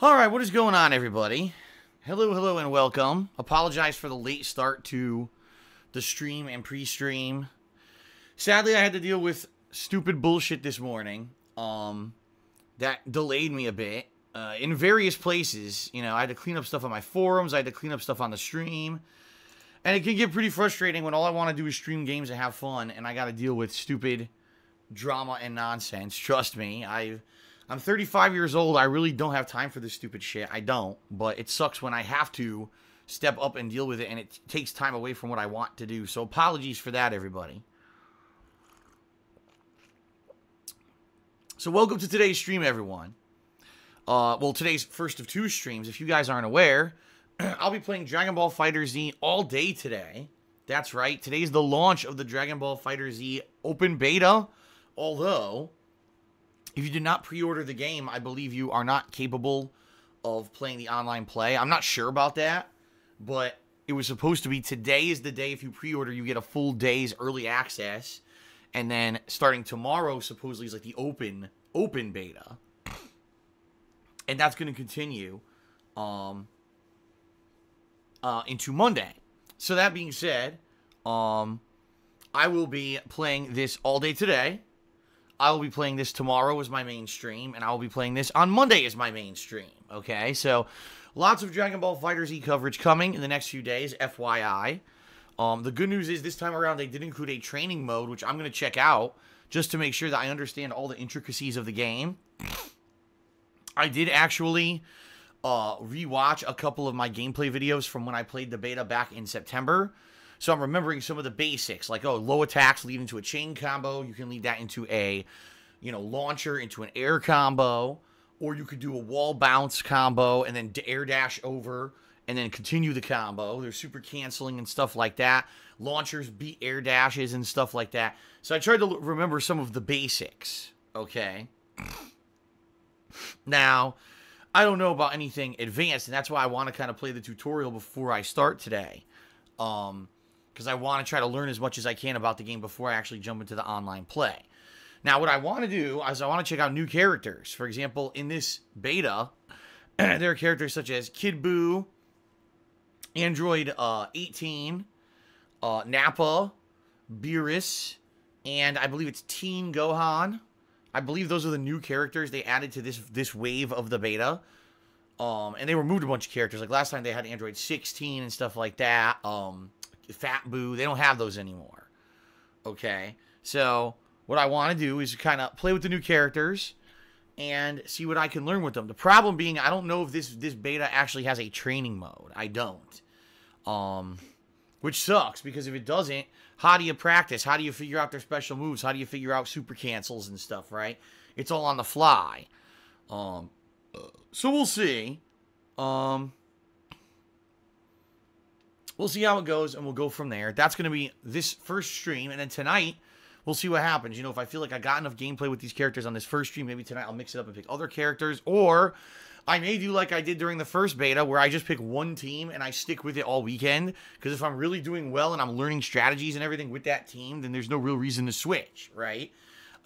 Alright, what is going on, everybody? Hello, and welcome. Apologize for the late start to the stream and pre-stream. Sadly, I had to deal with stupid bullshit this morning. That delayed me a bit. In various places, you know, I had to clean up stuff on my forums, I had to clean up stuff on the stream. And it can get pretty frustrating when all I want to do is stream games and have fun, and I gotta deal with stupid drama and nonsense. Trust me, I'm 35 years old. I really don't have time for this stupid shit. I don't. But it sucks when I have to step up and deal with it, and it takes time away from what I want to do. So apologies for that, everybody. So welcome to today's stream, everyone. Well, today's first of two streams. If you guys aren't aware, I'll be playing Dragon Ball FighterZ all day today. That's right. Today's the launch of the Dragon Ball FighterZ open beta. Although, if you did not pre-order the game, I believe you are not capable of playing the online play. I'm not sure about that, but it was supposed to be today is the day. If you pre-order, you get a full day's early access. And then starting tomorrow, supposedly, is like the open beta. And that's going to continue into Monday. So that being said, I will be playing this all day today. I will be playing this tomorrow as my main stream, and I will be playing this on Monday as my main stream, okay? So, lots of Dragon Ball FighterZ coverage coming in the next few days, FYI. The good news is, this time around, they did include a training mode, which I'm going to check out, just to make sure that I understand all the intricacies of the game. I did actually rewatch a couple of my gameplay videos from when I played the beta back in September. So I'm remembering some of the basics, like, oh, low attacks lead into a chain combo. You can lead that into a, launcher, into an air combo. Or you could do a wall bounce combo and then air dash over and then continue the combo. There's super canceling and stuff like that. Launchers beat air dashes and stuff like that. So I tried to remember some of the basics, okay? Now, I don't know about anything advanced, and that's why I want to kind of play the tutorial before I start today. Because I want to try to learn as much as I can about the game before I actually jump into the online play. Now, what I want to do is I want to check out new characters. For example, in this beta, there are characters such as Kid Buu, Android 18, Nappa, Beerus, and I believe it's Teen Gohan. I believe those are the new characters they added to this wave of the beta. And they removed a bunch of characters. Like last time they had Android 16 and stuff like that. Fat Boo, they don't have those anymore. Okay, so what I want to do is kind of play with the new characters and see what I can learn with them. The problem being, I don't know if this beta actually has a training mode. I don't. Which sucks, because if it doesn't, how do you practice? How do you figure out their special moves? How do you figure out super cancels and stuff, right? It's all on the fly. So we'll see. We'll see how it goes, and we'll go from there. That's going to be this first stream, and then tonight, we'll see what happens. You know, if I feel like I got enough gameplay with these characters on this first stream, maybe tonight I'll mix it up and pick other characters, or I may do like I did during the first beta, where I just pick one team, and I stick with it all weekend, because if I'm really doing well, and I'm learning strategies and everything with that team, then there's no real reason to switch, right?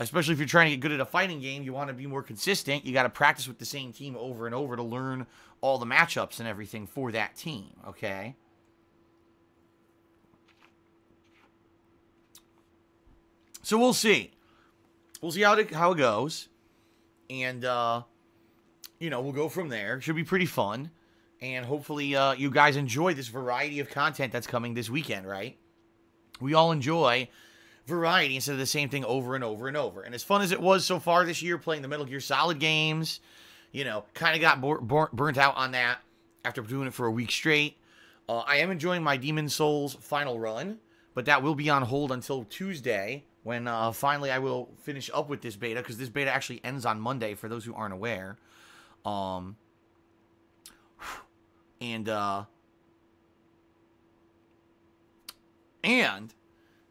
Especially if you're trying to get good at a fighting game, you want to be more consistent, you got to practice with the same team over and over to learn all the matchups and everything for that team, okay? So we'll see. We'll see how it goes. And, we'll go from there. Should be pretty fun. And hopefully you guys enjoy this variety of content that's coming this weekend, right? We all enjoy variety instead of the same thing over and over and over. And as fun as it was so far this year playing the Metal Gear Solid games, kind of got burnt out on that after doing it for a week straight. I am enjoying my Demon's Souls final run, but that will be on hold until Tuesday, when finally I will finish up with this beta, because this beta actually ends on Monday, for those who aren't aware. And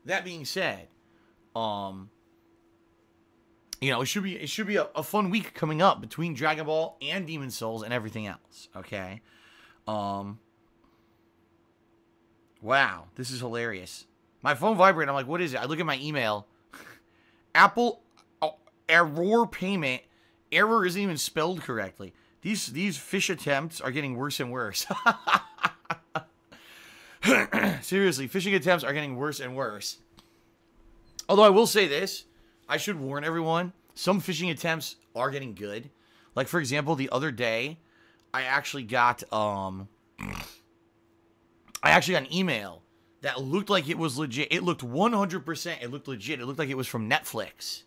that being said, it should be a fun week coming up between Dragon Ball and Demon's Souls and everything else, okay? Wow, this is hilarious. My phone vibrated. I'm like, what is it? I look at my email. Apple error payment. Error isn't even spelled correctly. These fish attempts are getting worse and worse. Seriously, phishing attempts are getting worse and worse. Although I will say this, I should warn everyone, some phishing attempts are getting good. Like, for example, the other day, I actually got an email that looked like it was legit. It looked 100%, it looked legit. It looked like it was from Netflix.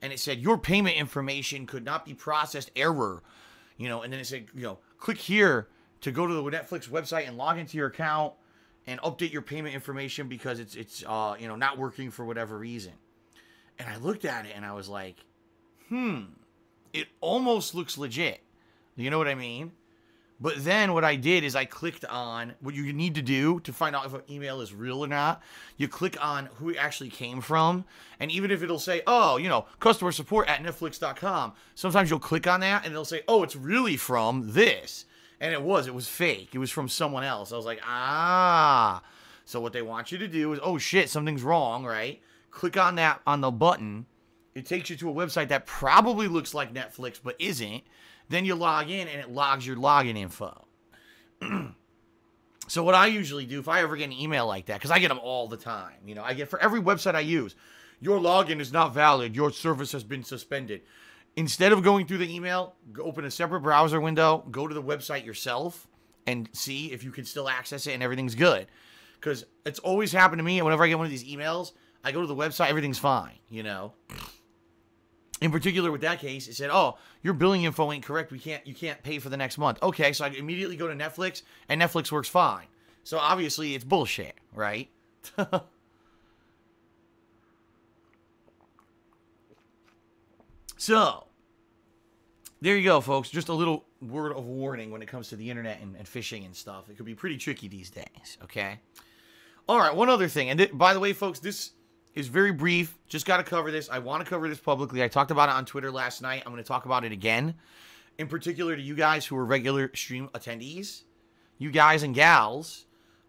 And it said, your payment information could not be processed, error. You know, and then it said, you know, click here to go to the Netflix website and log into your account and update your payment information because it's you know, not working for whatever reason. And I looked at it and I was like, it almost looks legit. You know what I mean? But then what I did is I clicked on what you need to do to find out if an email is real or not. You click on who it actually came from. And even if it'll say, oh, you know, customer support at Netflix.com, sometimes you'll click on that and it'll say, oh, it's really from this. And it was fake. It was from someone else. I was like, ah. So what they want you to do is, oh shit, something's wrong, right? Click on that, on the button. It takes you to a website that probably looks like Netflix, but isn't. Then you log in and it logs your login info. So what I usually do, if I ever get an email like that, because I get them all the time, you know, I get for every website I use, your login is not valid, your service has been suspended. Instead of going through the email, go open a separate browser window, go to the website yourself, and see if you can still access it and everything's good. Because it's always happened to me, and whenever I get one of these emails, I go to the website, everything's fine, you know. In particular, with that case, it said, oh, your billing info ain't correct. You can't pay for the next month. Okay, so I immediately go to Netflix, and Netflix works fine. So obviously, it's bullshit, right? So, there you go, folks. Just a little word of warning when it comes to the internet and phishing and stuff. It could be pretty tricky these days, okay? All right, one other thing. And by the way, folks, this is very brief. Just got to cover this. I want to cover this publicly. I talked about it on Twitter last night. I'm going to talk about it again. In particular to you guys who are regular stream attendees. You guys and gals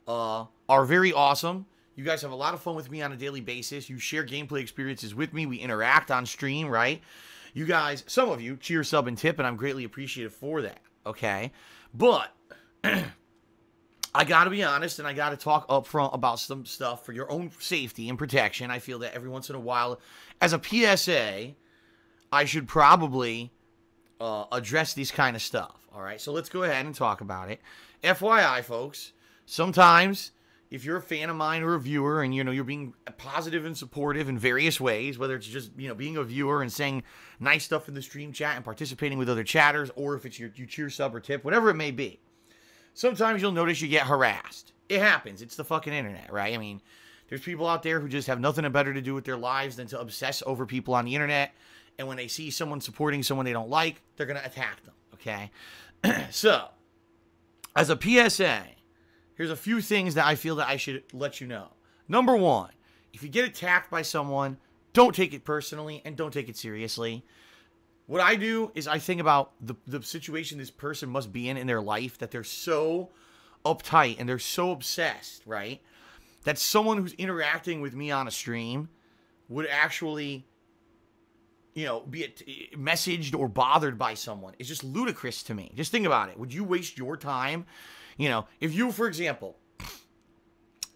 are very awesome. You guys have a lot of fun with me on a daily basis. You share gameplay experiences with me. We interact on stream, right? You guys, some of you, cheer, sub, and tip, and I'm greatly appreciative for that, okay? But I got to be honest, and I got to talk up front about some stuff for your own safety and protection. I feel that every once in a while, as a PSA, I should probably address these kind of stuff, all right? So let's go ahead and talk about it. FYI, folks, sometimes if you're a fan of mine or a viewer and, you know, you're being positive and supportive in various ways, whether it's just, you know, being a viewer and saying nice stuff in the stream chat and participating with other chatters, or if it's you cheer, sub, or tip, whatever it may be, sometimes you'll notice you get harassed. It happens. It's the fucking internet, right? I mean, there's people out there who just have nothing better to do with their lives than to obsess over people on the internet. And when they see someone supporting someone they don't like, they're going to attack them, okay? So, as a PSA, here's a few things that I feel that I should let you know. Number one, if you get attacked by someone, don't take it personally and don't take it seriously. What I do is I think about the situation this person must be in their life, that they're so uptight and they're so obsessed, right? That someone who's interacting with me on a stream would actually, you know, be messaged or bothered by someone. It's just ludicrous to me. Just think about it. Would you waste your time? You know, if you, for example,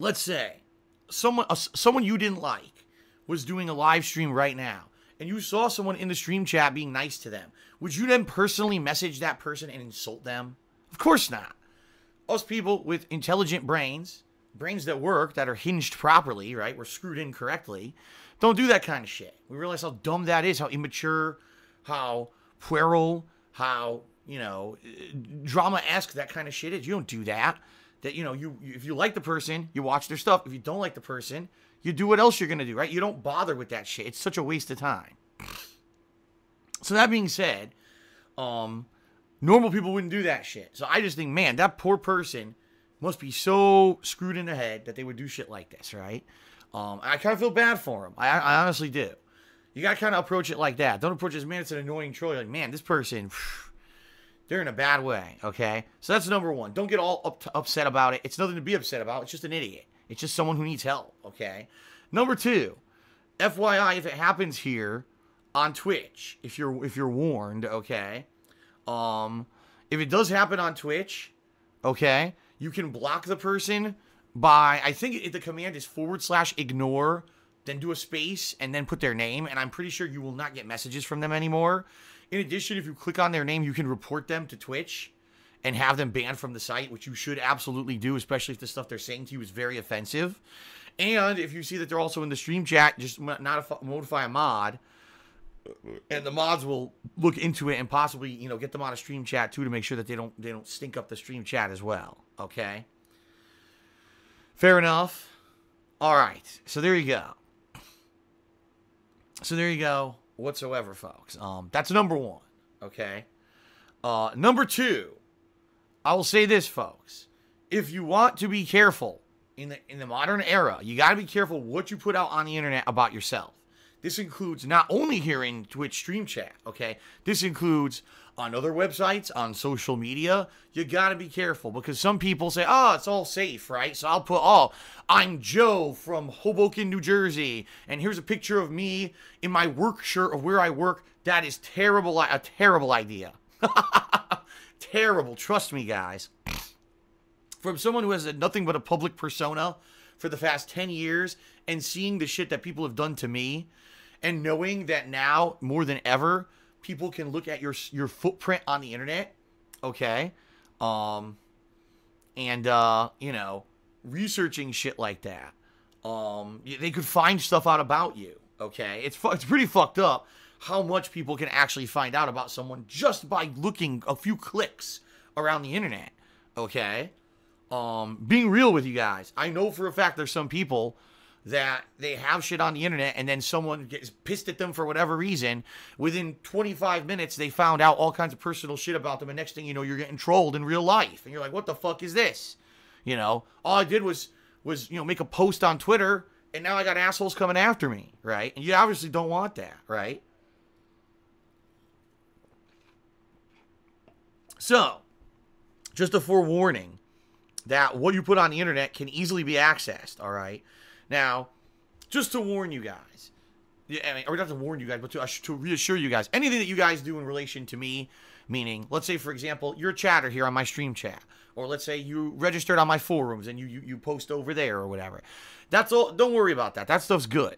let's say someone you didn't like was doing a live stream right now, and you saw someone in the stream chat being nice to them, would you then personally message that person and insult them? Of course not. Us people with intelligent brains that work, that are hinged properly, right? We're screwed in correctly. Don't do that kind of shit. We realize how dumb that is, how immature, how puerile, how, you know, drama-esque that kind of shit is. You don't do that. That, you know, if you like the person, you watch their stuff. If you don't like the person, you do what else you're going to do, right? You don't bother with that shit. It's such a waste of time. So that being said, normal people wouldn't do that shit. So I just think, man, that poor person must be so screwed in the head that they would do shit like this, right? I kind of feel bad for them. I honestly do. You got to kind of approach it like that. Don't approach it as, man, it's an annoying troll. You're like, man, this person, they're in a bad way, okay? So that's number one. Don't get all upset about it. It's nothing to be upset about. It's just an idiot. It's just someone who needs help, okay? Number two, FYI, if it happens here on Twitch, if you're warned, okay, if it does happen on Twitch, okay, you can block the person by, I think the command is /ignore, then do a space, and then put their name, and I'm pretty sure you will not get messages from them anymore. In addition, if you click on their name, you can report them to Twitch and have them banned from the site, which you should absolutely do, especially if the stuff they're saying to you is very offensive. And if you see that they're also in the stream chat, just notify a mod, and the mods will look into it and possibly, you know, get them on a stream chat too to make sure that they don't stink up the stream chat as well. Okay? Fair enough. All right. So there you go. Whatsoever, folks. That's number one. Okay? Number two, I will say this, folks. If you want to be careful in the modern era, you got to be careful what you put out on the internet about yourself. This includes not only here in Twitch stream chat, okay? This includes on other websites, on social media. You got to be careful because some people say, oh, it's all safe, right? So I'll put, oh, I'm Joe from Hoboken, New Jersey, and here's a picture of me in my work shirt of where I work. That is terrible, a terrible idea. Terrible, trust me, guys. From someone who has nothing but a public persona for the past 10 years and seeing the shit that people have done to me and knowing that now, more than ever, people can look at your footprint on the internet, okay? You know, researching shit like that. They could find stuff out about you, okay? It's pretty fucked up how much people can actually find out about someone just by looking a few clicks around the internet, okay? Being real with you guys, I know for a fact there's some people that they have shit on the internet and then someone gets pissed at them for whatever reason. Within 25 minutes, they found out all kinds of personal shit about them, and next thing you know, you're getting trolled in real life. And you're like, what the fuck is this? You know, all I did was you know, make a post on Twitter, and now I got assholes coming after me, right? And you obviously don't want that, right? So, just a forewarning that what you put on the internet can easily be accessed, all right? Now, just to warn you guys, I mean, or not to warn you guys, but to reassure you guys, anything that you guys do in relation to me, meaning, let's say, for example, you're a chatter here on my stream chat, or let's say you registered on my forums and you post over there or whatever. That's all. Don't worry about that. That stuff's good.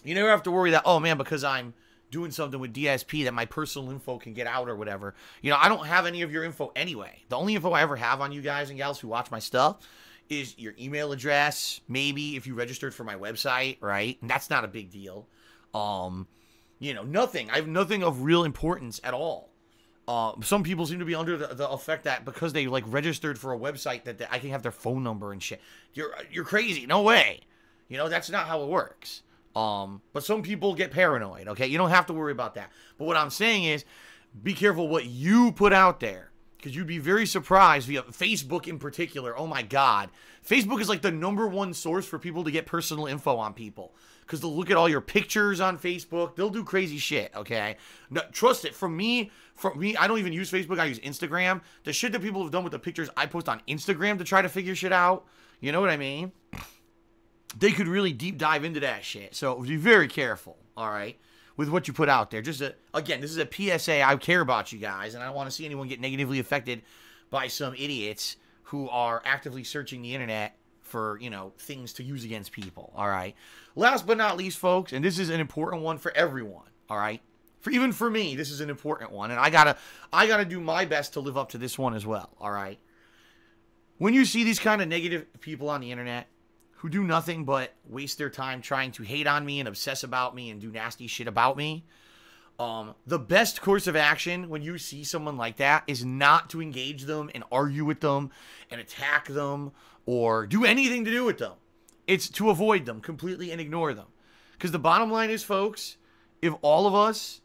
You never have to worry that, oh, man, because I'm doing something with DSP that my personal info can get out or whatever. You know, I don't have any of your info anyway. The only info I ever have on you guys and gals who watch my stuff is your email address, maybe if you registered for my website, right? And that's not a big deal. You know, nothing. I have nothing of real importance at all. Some people seem to be under the effect that because they like registered for a website that I can have their phone number and shit. You're crazy. No way. You know, that's not how it works. But some people get paranoid, okay? You don't have to worry about that. But what I'm saying is, be careful what you put out there. Because you'd be very surprised via Facebook in particular. Oh my God. Facebook is like the #1 source for people to get personal info on people. Because they'll look at all your pictures on Facebook. They'll do crazy shit, okay? No, trust it. From me, I don't even use Facebook. I use Instagram. The shit that people have done with the pictures I post on Instagram to try to figure shit out. You know what I mean? They could really deep dive into that shit. So be very careful, all right, with what you put out there. Just again, this is a PSA. I care about you guys, and I don't want to see anyone get negatively affected by some idiots who are actively searching the internet for, you know, things to use against people, all right? Last but not least, folks, and this is an important one for everyone, all right? Even for me, this is an important one, and I gotta do my best to live up to this one as well, all right? When you see these kind of negative people on the internet who do nothing but waste their time trying to hate on me and obsess about me and do nasty shit about me, the best course of action when you see someone like that is not to engage them and argue with them and attack them or do anything to do with them. It's to avoid them completely and ignore them. Because the bottom line is, folks, if all of us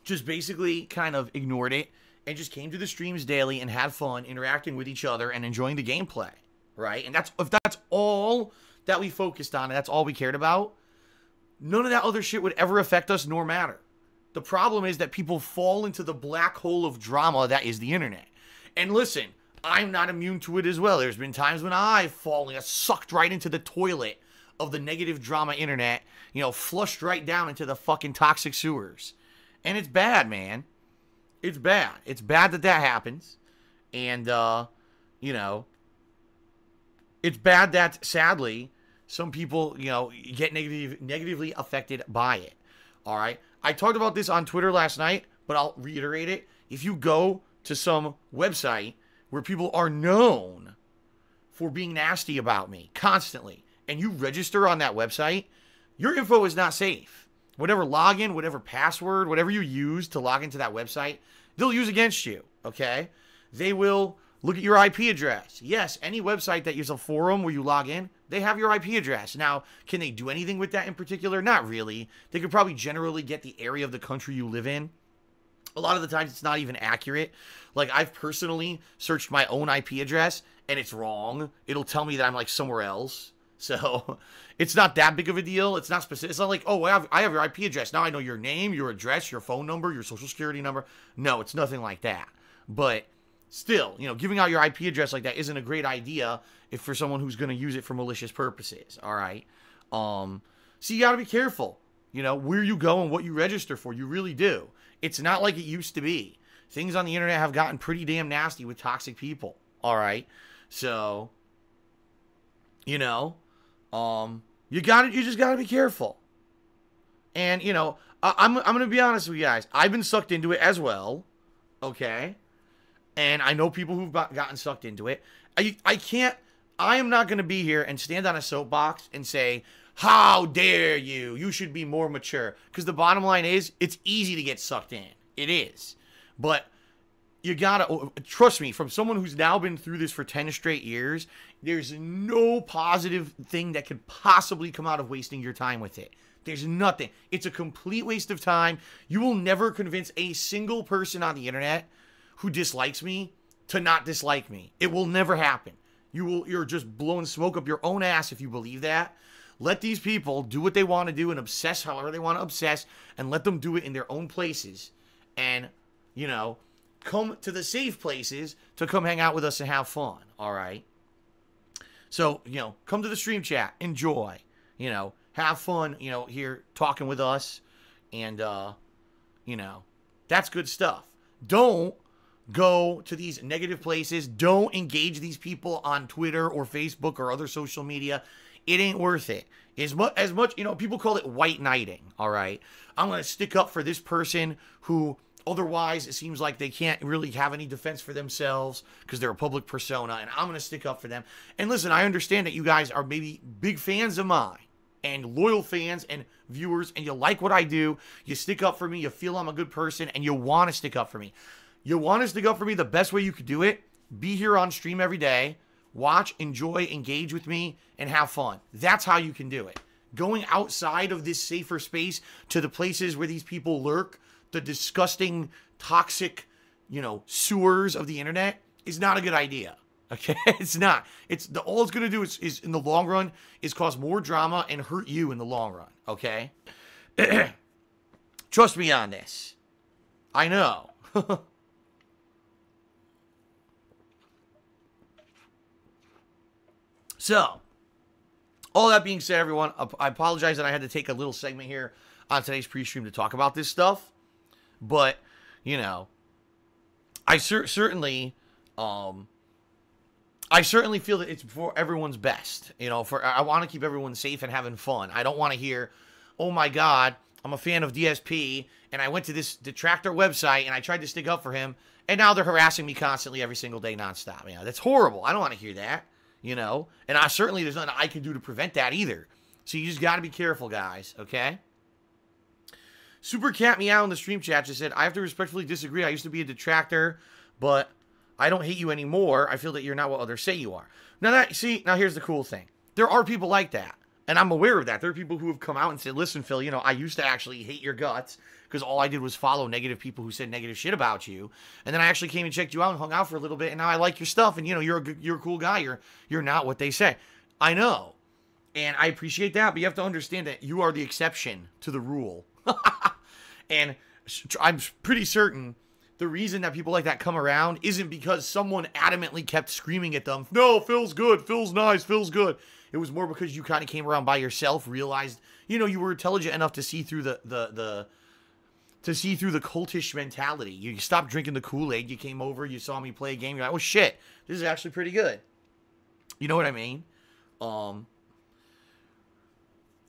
just basically kind of ignored it and just came to the streams daily and had fun interacting with each other and enjoying the gameplay, right? And if that's all that we focused on and that's all we cared about, none of that other shit would ever affect us nor matter. The problem is that people fall into the black hole of drama that is the internet. And listen, I'm not immune to it as well. There's been times when I've fallen, sucked right into the toilet of the negative drama internet, you know, flushed right down into the fucking toxic sewers. And it's bad, man. It's bad. It's bad that that happens. And, you know, it's bad that, sadly, some people, you know, get negatively affected by it. All right? I talked about this on Twitter last night, but I'll reiterate it. If you go to some website where people are known for being nasty about me constantly, and you register on that website, your info is not safe. Whatever login, whatever password, whatever you use to log into that website, they'll use against you, okay? They will look at your IP address. Yes, any website that uses a forum where you log in, they have your IP address. Now, can they do anything with that in particular? Not really. They could probably generally get the area of the country you live in. A lot of the times, it's not even accurate. Like, I've personally searched my own IP address, and it's wrong. It'll tell me that I'm, like, somewhere else. So, it's not that big of a deal. It's not specific. It's not like, oh, I have your IP address. Now I know your name, your address, your phone number, your social security number. No, it's nothing like that. But still, you know, giving out your IP address like that isn't a great idea if for someone who's going to use it for malicious purposes. All right. So you got to be careful, you know, where you go and what you register for. You really do. It's not like it used to be. Things on the internet have gotten pretty damn nasty with toxic people. All right. So, you know, you just gotta be careful. And, you know, I'm gonna be honest with you guys. I've been sucked into it as well. Okay. And I know people who've gotten sucked into it. I am not gonna be here and stand on a soapbox and say, how dare you? You should be more mature. Because the bottom line is, it's easy to get sucked in. It is. But you gotta, trust me, from someone who's now been through this for 10 straight years, there's no positive thing that could possibly come out of wasting your time with it. There's nothing. It's a complete waste of time. You will never convince a single person on the internet who dislikes me to not dislike me. It will never happen. You're just blowing smoke up your own ass if you believe that. Let these people do what they want to do and obsess however they want to obsess, and let them do it in their own places. And, you know, come to the safe places to come hang out with us and have fun, all right? So, you know, come to the stream chat, enjoy, you know, have fun, you know, here talking with us, and, you know, that's good stuff. Don't go to these negative places. Don't engage these people on Twitter or Facebook or other social media. It ain't worth it. As much, you know, people call it white knighting, all right? I'm going to stick up for this person who otherwise it seems like they can't really have any defense for themselves because they're a public persona, and I'm going to stick up for them. And listen, I understand that you guys are maybe big fans of mine and loyal fans and viewers, and you like what I do. You stick up for me. You feel I'm a good person, and you want to stick up for me. You want to stick up for me. The best way you could do it, be here on stream every day. Watch, enjoy, engage with me, and have fun. That's how you can do it. Going outside of this safer space to the places where these people lurk, the disgusting, toxic, you know, sewers of the internet, is not a good idea. Okay? It's not. All it's going to do is, in the long run, is cause more drama and hurt you in the long run. Okay? Trust me on this. I know. So, all that being said, everyone, I apologize that I had to take a little segment here on today's pre-stream to talk about this stuff. But, you know, I certainly feel that it's for everyone's best. You know, I want to keep everyone safe and having fun. I don't want to hear, oh my God, I'm a fan of DSP, and I went to this detractor website, and I tried to stick up for him, and now they're harassing me constantly every single day nonstop. You know, that's horrible. I don't want to hear that. You know, and there's nothing I can do to prevent that either. So you just got to be careful, guys, okay? Super Cat Meow in the stream chat just said, I have to respectfully disagree. I used to be a detractor, but I don't hate you anymore. I feel that you're not what others say you are. Now, here's the cool thing. There are people like that, and I'm aware of that. There are people who have come out and said, listen, Phil, you know, I used to actually hate your guts because all I did was follow negative people who said negative shit about you. And then I actually came and checked you out and hung out for a little bit, and now I like your stuff, and, you know, you're a cool guy. You're not what they say. I know, and I appreciate that, but you have to understand that you are the exception to the rule. And I'm pretty certain the reason that people like that come around isn't because someone adamantly kept screaming at them, no, Phil's good, Phil's nice, Phil's good. It was more because you kind of came around by yourself, realized, you know, you were intelligent enough to see through the to see through the cultish mentality. You stopped drinking the Kool-Aid. You came over, you saw me play a game. You're like, oh shit, this is actually pretty good. You know what I mean?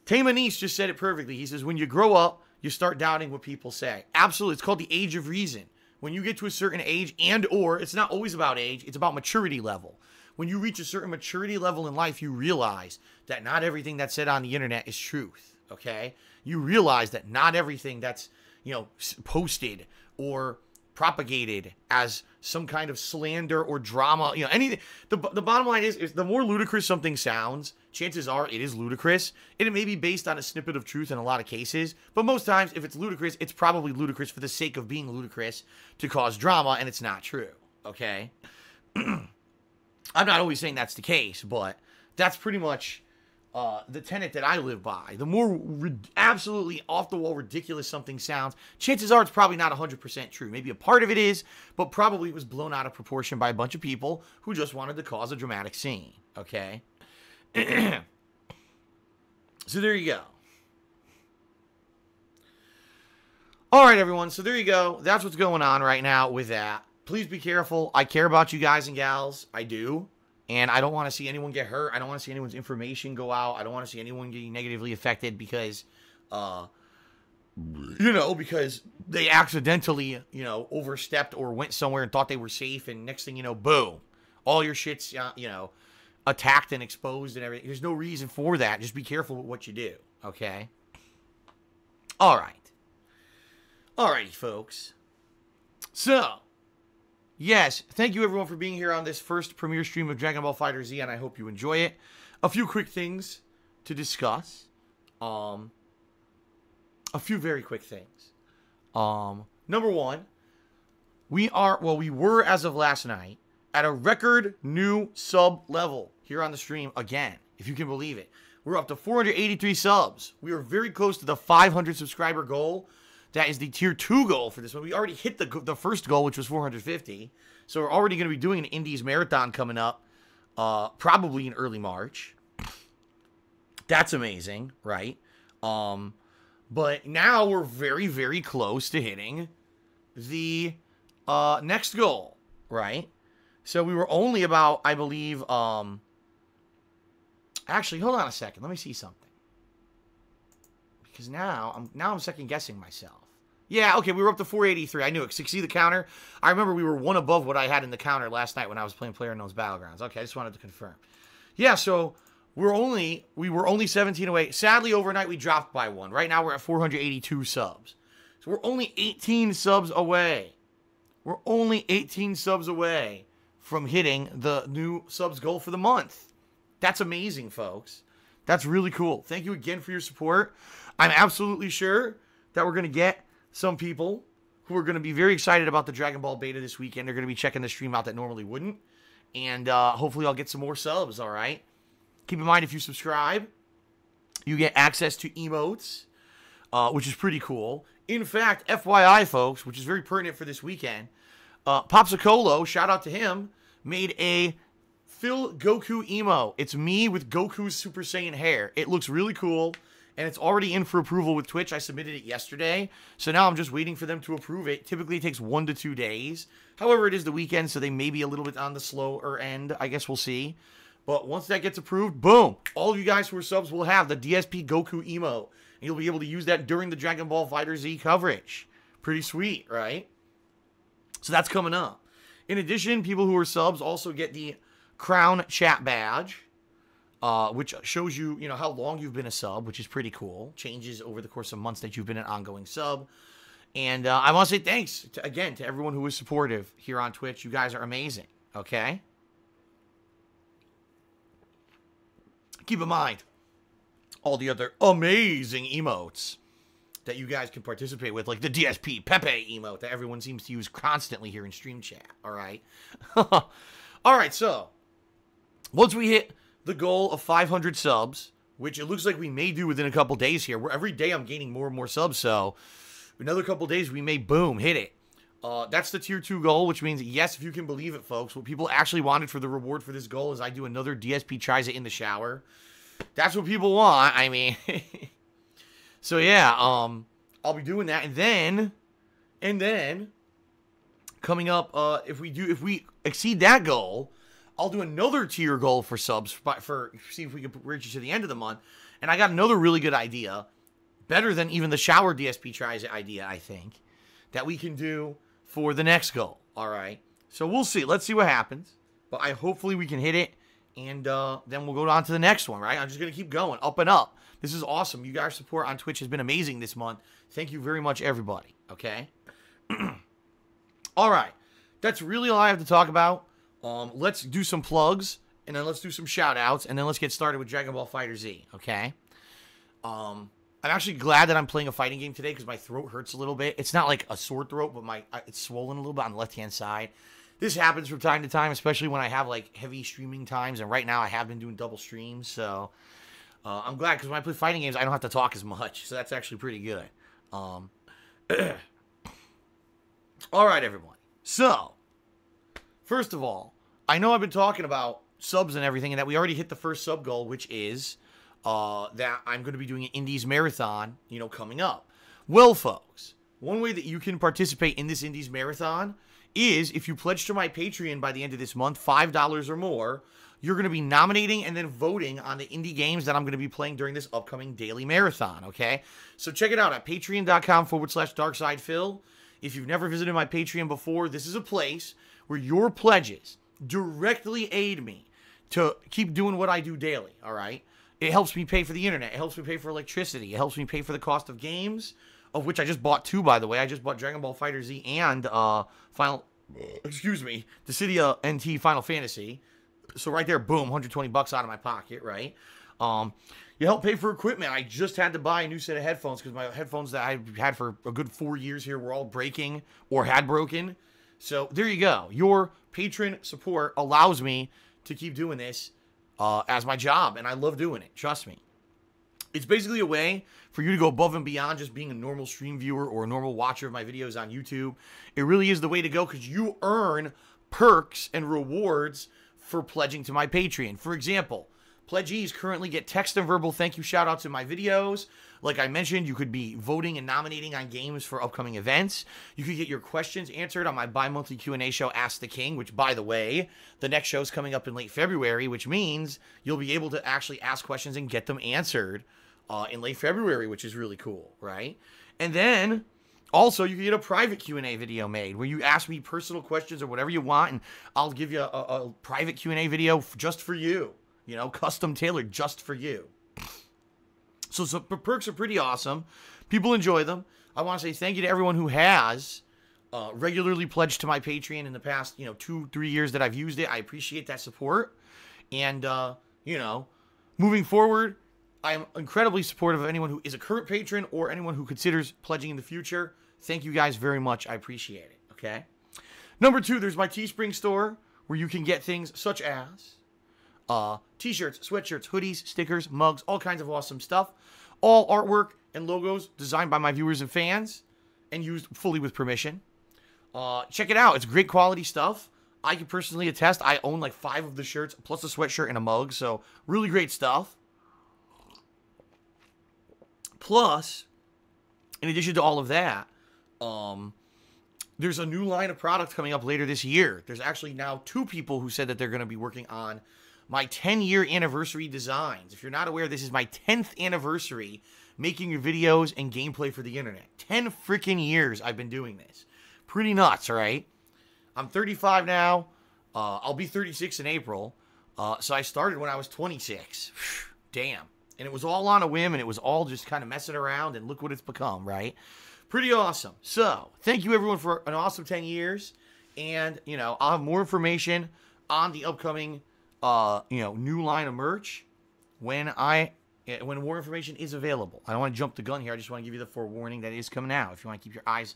Taymanese just said it perfectly. He says, when you grow up, you start doubting what people say. Absolutely. It's called the age of reason. When you get to a certain age or it's not always about age, it's about maturity level. When you reach a certain maturity level in life, you realize that not everything that's said on the internet is truth, okay? You realize that not everything that's, posted or propagated as some kind of slander or drama, anything. The bottom line is the more ludicrous something sounds, chances are it is ludicrous. And it may be based on a snippet of truth in a lot of cases. But most times, if it's ludicrous, it's probably ludicrous for the sake of being ludicrous to cause drama, and it's not true, okay? I'm not always saying that's the case, but that's pretty much the tenet that I live by. The more absolutely off-the-wall ridiculous something sounds, chances are it's probably not 100% true. Maybe a part of it is, but probably it was blown out of proportion by a bunch of people who just wanted to cause a dramatic scene, okay? So there you go. All right, everyone. So there you go. That's what's going on right now with that. Please be careful. I care about you guys and gals. I do. And I don't want to see anyone get hurt. I don't want to see anyone's information go out. I don't want to see anyone getting negatively affected because, because they accidentally, overstepped or went somewhere and thought they were safe. And next thing you know, boom, all your shit's, attacked and exposed and everything. There's no reason for that. Just be careful with what you do. Okay? All right. Alrighty, folks. So, yes, thank you everyone for being here on this first premiere stream of Dragon Ball FighterZ, and I hope you enjoy it. A few quick things to discuss. A few very quick things. Number one, we were as of last night at a record new sub level here on the stream again, if you can believe it. We're up to 483 subs. We are very close to the 500 subscriber goal. That is the tier 2 goal for this one. We already hit the first goal, which was 450. So we're already going to be doing an Indies Marathon coming up, probably in early March. That's amazing, right? But now we're very, very close to hitting the next goal, right? So we were only about, I believe, actually, hold on a second. Let me see something. Because now I'm second guessing myself. Yeah, okay, we were up to 483. I knew it. See the counter? I remember we were one above what I had in the counter last night when I was playing PlayerUnknown's Battlegrounds. Okay, I just wanted to confirm. Yeah, so we were only 17 away. Sadly, overnight we dropped by one. Right now we're at 482 subs. So we're only 18 subs away. We're only 18 subs away from hitting the new subs goal for the month. That's amazing, folks. That's really cool. Thank you again for your support. I'm absolutely sure that we're going to get some people who are going to be very excited about the Dragon Ball beta this weekend. They're going to be checking the stream out that normally wouldn't. And hopefully I'll get some more subs, all right? Keep in mind, if you subscribe, you get access to emotes, which is pretty cool. In fact, FYI, folks, which is very pertinent for this weekend, Popsicolo, shout out to him, made a Phil Goku emo. It's me with Goku's Super Saiyan hair. It looks really cool, and it's already in for approval with Twitch. I submitted it yesterday, so now I'm just waiting for them to approve it. Typically, it takes 1 to 2 days. However, it is the weekend, so they may be a little bit on the slower end. I guess we'll see. But once that gets approved, boom, all of you guys who are subs will have the DSP Goku emo, and you'll be able to use that during the Dragon Ball FighterZ coverage. Pretty sweet, right? So that's coming up. In addition, people who are subs also get the Crown Chat Badge, which shows you, how long you've been a sub, which is pretty cool. Changes over the course of months that you've been an ongoing sub. And I want to say thanks, again, to everyone who is supportive here on Twitch. You guys are amazing, okay? Keep in mind all the other amazing emotes that you guys can participate with, like the DSP Pepe emote that everyone seems to use constantly here in stream chat, all right? All right, so once we hit the goal of 500 subs, which it looks like we may do within a couple days here, where every day I'm gaining more and more subs, so another couple days we may, boom, hit it. That's the tier 2 goal, which means, yes, if you can believe it, folks, what people actually wanted for the reward for this goal is I do another DSP tries it in the shower. That's what people want. I mean, so yeah, I'll be doing that, and then And then coming up, if we exceed that goal, I'll do another tier goal for subs for see if we can reach it to the end of the month. And I got another really good idea, better than even the shower DSP tries idea, I think, that we can do for the next goal. All right. So we'll see. Let's see what happens. But hopefully we can hit it, and then we'll go on to the next one, right? I'm just going to keep going, up and up. This is awesome. You guys' support on Twitch has been amazing this month. Thank you very much, everybody. Okay? All right. That's really all I have to talk about. Let's do some plugs, and then let's do some shout-outs, and then let's get started with Dragon Ball FighterZ, okay? I'm actually glad that I'm playing a fighting game today because my throat hurts a little bit. It's not like a sore throat, but it's swollen a little bit on the left-hand side. This happens from time to time, especially when I have, like, heavy streaming times, and right now I have been doing double streams, so I'm glad because when I play fighting games, I don't have to talk as much, so that's actually pretty good. All right, everyone. So, first of all, I know I've been talking about subs and everything, and that we already hit the first sub goal, which is that I'm going to be doing an Indies Marathon, coming up. Well, folks, one way that you can participate in this Indies Marathon is if you pledge to my Patreon by the end of this month, $5 or more, you're going to be nominating and then voting on the indie games that I'm going to be playing during this upcoming daily marathon, okay? So check it out at patreon.com/DarksidePhil. If you've never visited my Patreon before, this is a place where your pledges directly aid me to keep doing what I do daily, all right? It helps me pay for the internet. It helps me pay for electricity. It helps me pay for the cost of games, of which I just bought 2, by the way. I just bought Dragon Ball FighterZ and Dissidia NT Final Fantasy. So right there, boom, $120 out of my pocket, right? You help pay for equipment. I just had to buy a new set of headphones because my headphones that I've had for a good 4 years here were all breaking or had broken. So there you go. Your patron support allows me to keep doing this as my job, and I love doing it. Trust me. It's basically a way for you to go above and beyond just being a normal stream viewer or a normal watcher of my videos on YouTube. It really is the way to go because you earn perks and rewards for pledging to my Patreon. For example, pledgees currently get text and verbal thank you shout-outs in my videos. Like I mentioned, you could be voting and nominating on games for upcoming events. You could get your questions answered on my bi-monthly Q&A show, Ask the King, which, by the way, the next show is coming up in late February, which means you'll be able to actually ask questions and get them answered in late February, which is really cool, right? And then, also, you can get a private Q&A video made where you ask me personal questions or whatever you want, and I'll give you a private Q&A video just for you. Custom tailored just for you. So the perks are pretty awesome. People enjoy them. I want to say thank you to everyone who has regularly pledged to my Patreon in the past, 2-3 years that I've used it. I appreciate that support. And, moving forward, I am incredibly supportive of anyone who is a current patron or anyone who considers pledging in the future. Thank you guys very much. I appreciate it, okay? Number 2, there's my Teespring store where you can get things such as t-shirts, sweatshirts, hoodies, stickers, mugs, all kinds of awesome stuff. All artwork and logos designed by my viewers and fans and used fully with permission. Check it out. It's great quality stuff. I can personally attest. I own like 5 of the shirts plus a sweatshirt and a mug. So really great stuff. Plus, in addition to all of that, there's a new line of product coming up later this year. There's actually now 2 people who said that they're going to be working on my 10-year anniversary designs. If you're not aware, this is my 10th anniversary making your videos and gameplay for the internet. 10 freaking years I've been doing this. Pretty nuts, right? I'm 35 now. I'll be 36 in April. So I started when I was 26. Damn. And it was all on a whim, and it was all just kind of messing around, and look what it's become, right? Pretty awesome. So, thank you, everyone, for an awesome 10 years. And, I'll have more information on the upcoming, new line of merch when more information is available. I don't want to jump the gun here. I just want to give you the forewarning that it is coming out if you want to keep your eyes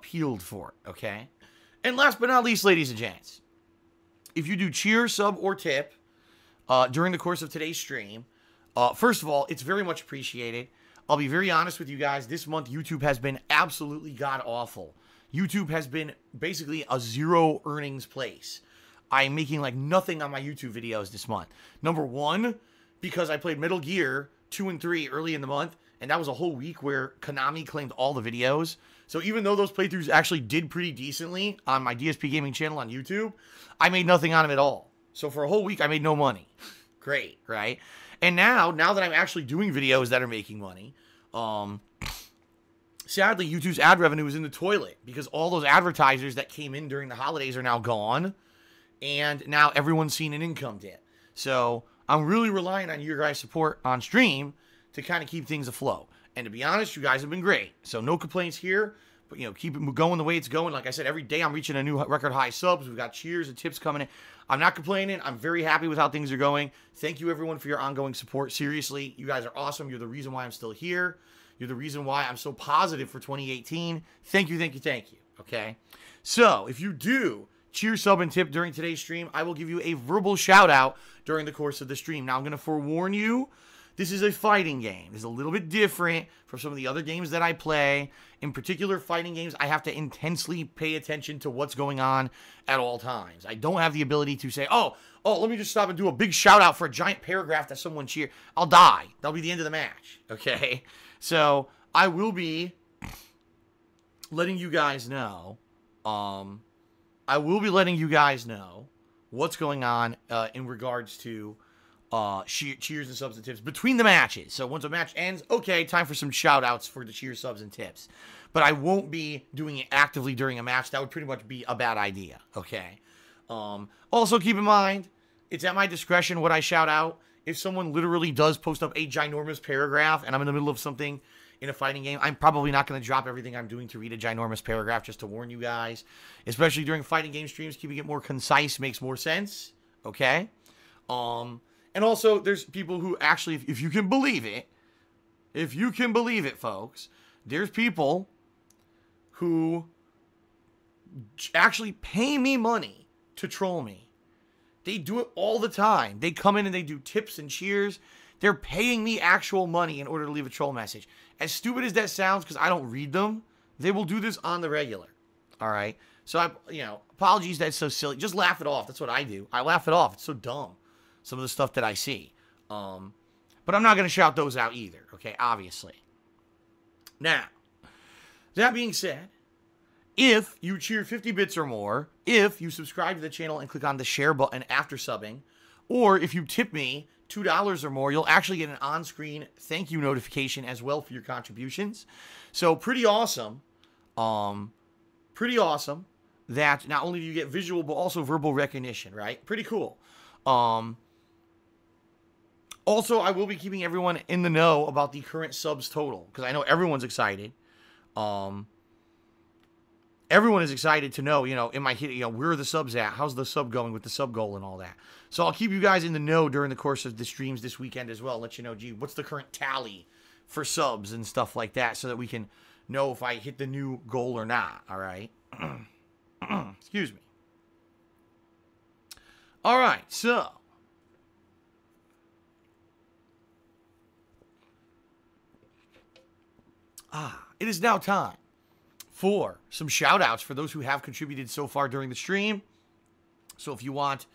peeled for it, okay? And last but not least, ladies and gents, if you do cheer, sub, or tip during the course of today's stream, first of all, it's very much appreciated. I'll be very honest with you guys. This month, YouTube has been absolutely god-awful. YouTube has been basically a zero earnings place. I'm making like nothing on my YouTube videos this month. Number 1, because I played Metal Gear 2 and 3 early in the month, and that was a whole week where Konami claimed all the videos. So even though those playthroughs actually did pretty decently on my DSPGaming channel on YouTube, I made nothing on them at all. So for a whole week, I made no money. Great, right? And now that I'm actually doing videos that are making money, sadly, YouTube's ad revenue is in the toilet because all those advertisers that came in during the holidays are now gone, and now everyone's seen an income dip. So I'm really relying on your guys' support on stream to kind of keep things afloat. And to be honest, you guys have been great. So no complaints here, but, keep it going the way it's going. Like I said, every day I'm reaching a new record high subs. We've got cheers and tips coming in. I'm not complaining. I'm very happy with how things are going. Thank you, everyone, for your ongoing support. Seriously, you guys are awesome. You're the reason why I'm still here. You're the reason why I'm so positive for 2018. Thank you, thank you, thank you. Okay? So, if you do cheer, sub, and tip during today's stream, I will give you a verbal shout out during the course of the stream. Now, I'm going to forewarn you, this is a fighting game. It's a little bit different from some of the other games that I play. In particular, fighting games, I have to intensely pay attention to what's going on at all times. I don't have the ability to say, oh, let me just stop and do a big shout out for a giant paragraph that someone cheered. I'll die. That'll be the end of the match. Okay? So, I will be letting you guys know, what's going on in regards to cheers and subs and tips between the matches. So once a match ends, okay, time for some shout outs for the cheers, subs, and tips. But I won't be doing it actively during a match. That would pretty much be a bad idea, okay? Also, keep in mind, it's at my discretion what I shout out. If someone literally does post up a ginormous paragraph and I'm in the middle of something in a fighting game, I'm probably not going to drop everything I'm doing to read a ginormous paragraph, just to warn you guys. Especially during fighting game streams, keeping it more concise makes more sense, okay? And also, there's people who actually, if you can believe it, folks, there's people who actually pay me money to troll me. They do it all the time. They come in and they do tips and cheers. They're paying me actual money in order to leave a troll message. As stupid as that sounds, because I don't read them, they will do this on the regular. All right? So, apologies that's so silly. Just laugh it off. That's what I do. I laugh it off. It's so dumb, some of the stuff that I see. But I'm not going to shout those out either, okay? Obviously. Now, that being said, if you cheer 50 bits or more, if you subscribe to the channel and click on the share button after subbing, or if you tip me $2 or more, you'll actually get an on-screen thank you notification as well for your contributions. So pretty awesome. Pretty awesome that not only do you get visual, but also verbal recognition, right? Pretty cool. Also, I will be keeping everyone in the know about the current subs total, because I know everyone's excited. Everyone is excited to know, am I hitting, where are the subs at? How's the sub going with the sub goal and all that? So I'll keep you guys in the know during the course of the streams this weekend as well. Let you know, gee, what's the current tally for subs and stuff like that, so that we can know if I hit the new goal or not, all right? Excuse me. All right, so it is now time for some shout-outs for those who have contributed so far during the stream. So if you want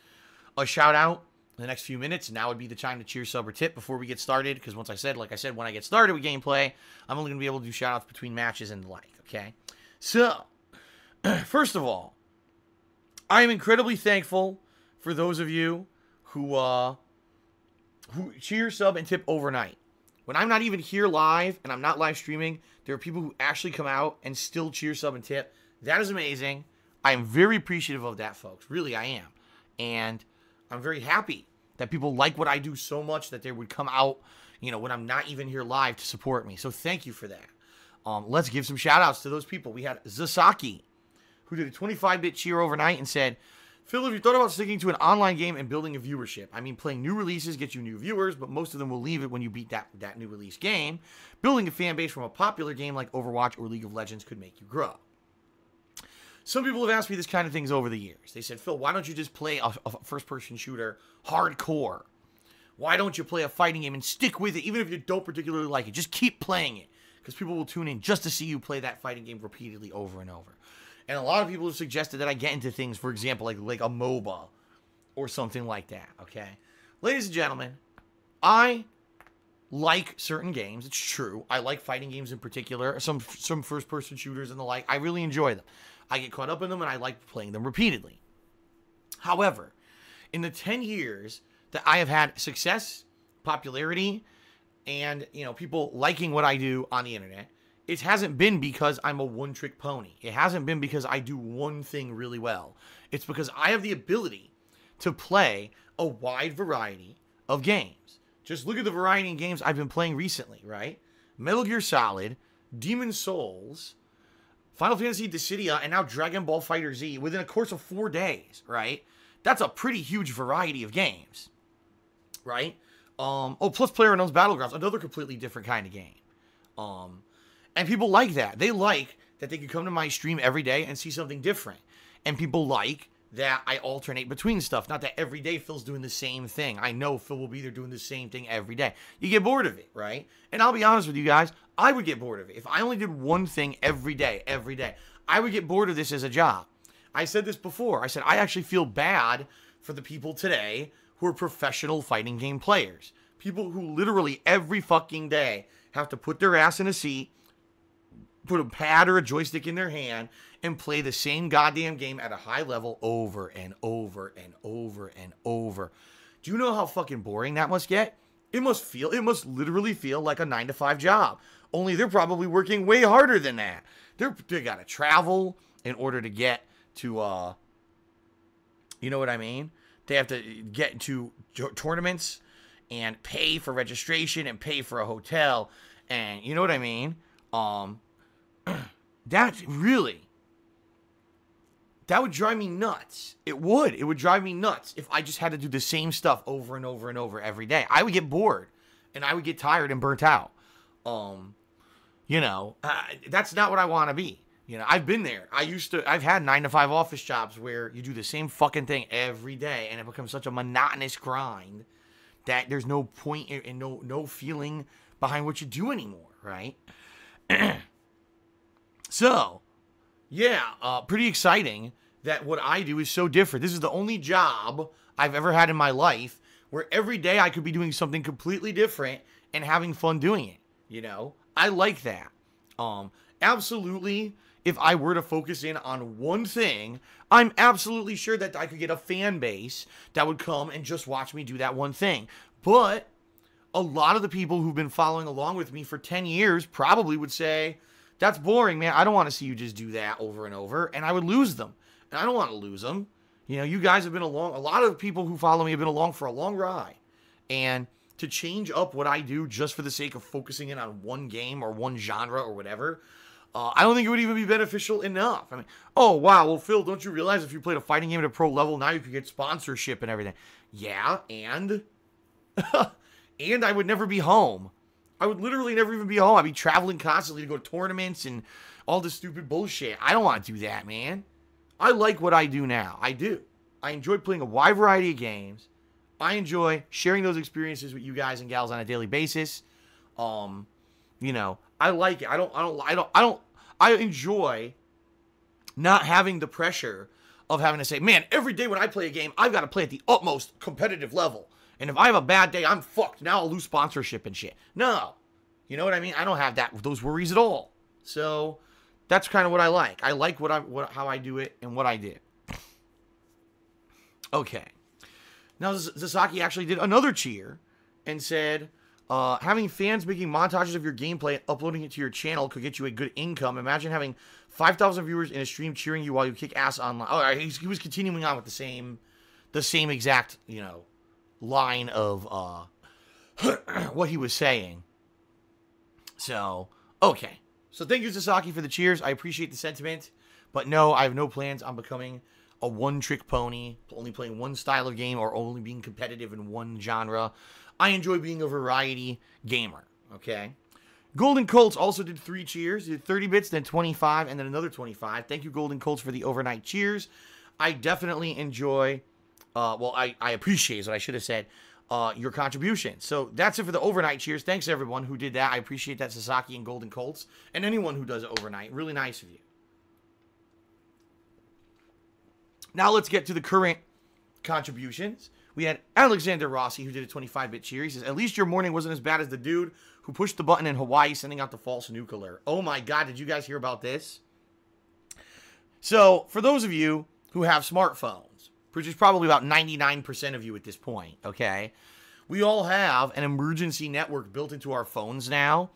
a shout-out in the next few minutes, now would be the time to cheer, sub, or tip before we get started. Because like I said, when I get started with gameplay, I'm only going to be able to do shout-outs between matches and the like, okay? So, first of all, I am incredibly thankful for those of you who cheer, sub, and tip overnight. When I'm not even here live and I'm not live streaming, there are people who actually come out and still cheer, sub, and tip. That is amazing. I am very appreciative of that, folks. Really, I am. And I'm very happy that people like what I do so much that they would come out, when I'm not even here live to support me. So thank you for that. Let's give some shout-outs to those people. We had Zasaki, who did a 25-bit cheer overnight and said, Phil, have you thought about sticking to an online game and building a viewership? I mean, playing new releases gets you new viewers, but most of them will leave it when you beat that new release game. Building a fan base from a popular game like Overwatch or League of Legends could make you grow. Some people have asked me this kind of things over the years. They said, Phil, why don't you just play a first-person shooter hardcore? Why don't you play a fighting game and stick with it, even if you don't particularly like it? Just keep playing it, because people will tune in just to see you play that fighting game repeatedly over and over. And a lot of people have suggested that I get into things, for example, like a MOBA or something like that, okay? Ladies and gentlemen, I like certain games. It's true. I like fighting games in particular, some first-person shooters and the like. I really enjoy them. I get caught up in them, and I like playing them repeatedly. However, in the 10 years that I have had success, popularity, and, you know, people liking what I do on the internet, it hasn't been because I'm a one-trick pony. It hasn't been because I do one thing really well. It's because I have the ability to play a wide variety of games. Just look at the variety of games I've been playing recently, right? Metal Gear Solid, Demon's Souls, Final Fantasy Dissidia, and now Dragon Ball FighterZ within a course of 4 days, right? That's a pretty huge variety of games, right? Plus PlayerUnknown's Battlegrounds, another completely different kind of game. And people like that. They like that they can come to my stream every day and see something different. And people like that I alternate between stuff. Not that every day Phil's doing the same thing. I know Phil will be there doing the same thing every day. You get bored of it, right? And I'll be honest with you guys, I would get bored of it. If I only did one thing every day, I would get bored of this as a job. I said this before. I said, I actually feel bad for the people today who are professional fighting game players. People who literally every fucking day have to put their ass in a seat, put a pad or a joystick in their hand, and play the same goddamn game at a high level over and over and over and over. Do you know how fucking boring that must get? It must literally feel like a 9-to-5 job. Only they're probably working way harder than that. They gotta travel in order to get to, you know what I mean? They have to get to tournaments and pay for registration and pay for a hotel. And you know what I mean? That would drive me nuts. It would drive me nuts if I just had to do the same stuff over and over and over every day. I would get bored and I would get tired and burnt out. You know, that's not what I want to be. You know, I've been there. I've had 9-to-5 office jobs where you do the same fucking thing every day and it becomes such a monotonous grind that there's no point and no feeling behind what you do anymore, right? So, yeah, pretty exciting that what I do is so different. This is the only job I've ever had in my life where every day I could be doing something completely different and having fun doing it, you know? I like that. Absolutely, if I were to focus in on one thing, I'm absolutely sure that I could get a fan base that would come and just watch me do that one thing. But a lot of the people who've been following along with me for 10 years probably would say, that's boring, man. I don't want to see you just do that over and over. And I would lose them. And I don't want to lose them. You know, you guys have been along. A lot of the people who follow me have been along for a long ride. And to change up what I do just for the sake of focusing in on one game or one genre or whatever, I don't think it would even be beneficial enough. I mean, oh, wow. Well, Phil, don't you realize if you played a fighting game at a pro level, now you could get sponsorship and everything? Yeah, and? And I would never be home. I would literally never even be home. I'd be traveling constantly to go to tournaments and all this stupid bullshit. I don't want to do that, man. I like what I do now. I do. I enjoy playing a wide variety of games. I enjoy sharing those experiences with you guys and gals on a daily basis. You know, I like it. I enjoy not having the pressure of having to say, man, every day when I play a game, I've got to play at the utmost competitive level. And if I have a bad day, I'm fucked. Now I'll lose sponsorship and shit. No. You know what I mean? I don't have those worries at all. So that's kind of what I like. I like how I do it and what I did. Okay. Now Zasaki actually did another cheer and said, having fans making montages of your gameplay and uploading it to your channel could get you a good income. Imagine having 5,000 viewers in a stream cheering you while you kick ass online. Oh, he was continuing on with the same exact, you know, line of what he was saying. So, okay. So thank you, Sasaki, for the cheers. I appreciate the sentiment. But no, I have no plans on becoming a one-trick pony, only playing one style of game or only being competitive in one genre. I enjoy being a variety gamer, okay? Golden Colts also did 3 cheers. He did 30 bits, then 25, and then another 25. Thank you, Golden Colts, for the overnight cheers. I definitely enjoy... I appreciate is what I should have said, your contribution. So that's it for the overnight cheers. Thanks, everyone who did that. I appreciate that, Sasaki and Golden Colts, and anyone who does it overnight. Really nice of you. Now let's get to the current contributions. We had Alexander Rossi, who did a 25-bit cheer. He says, at least your morning wasn't as bad as the dude who pushed the button in Hawaii sending out the false nuke alert. Oh my God, did you guys hear about this? So, for those of you who have smartphones, which is probably about 99% of you at this point, okay? We all have an emergency network built into our phones now.